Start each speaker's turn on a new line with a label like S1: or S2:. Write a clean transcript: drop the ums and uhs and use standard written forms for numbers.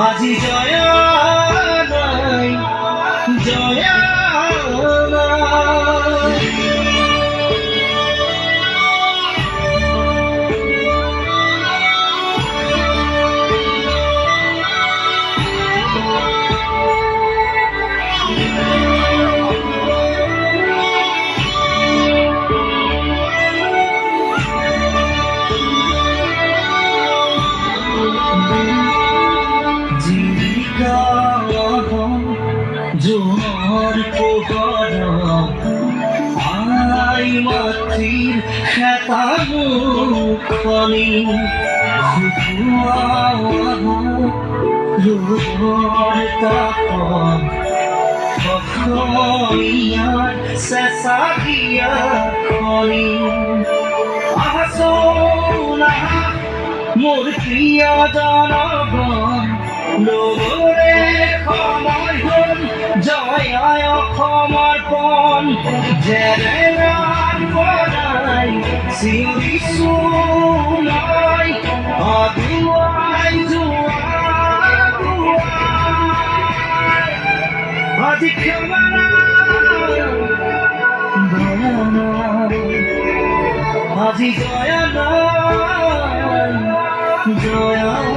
S1: আজি জয়া নাই, জয়া নাই। জোহর পোহর আই মাতৃৰ খেতা মুখনি ৰূপৰ তাপত অসমীয়াৰ চেঁচা দিয়া খনি আহচোন আহা মোৰ প্ৰিয় জনগণ লগৰে সময় হ'ল জয় অসমৰ পণ জেৰেৰাৰ পৰাই চিঞৰিছো মই আগুৱাই যোৱা আজি ক্ষমা দয়া নাই আজি জয়া নাই জয়া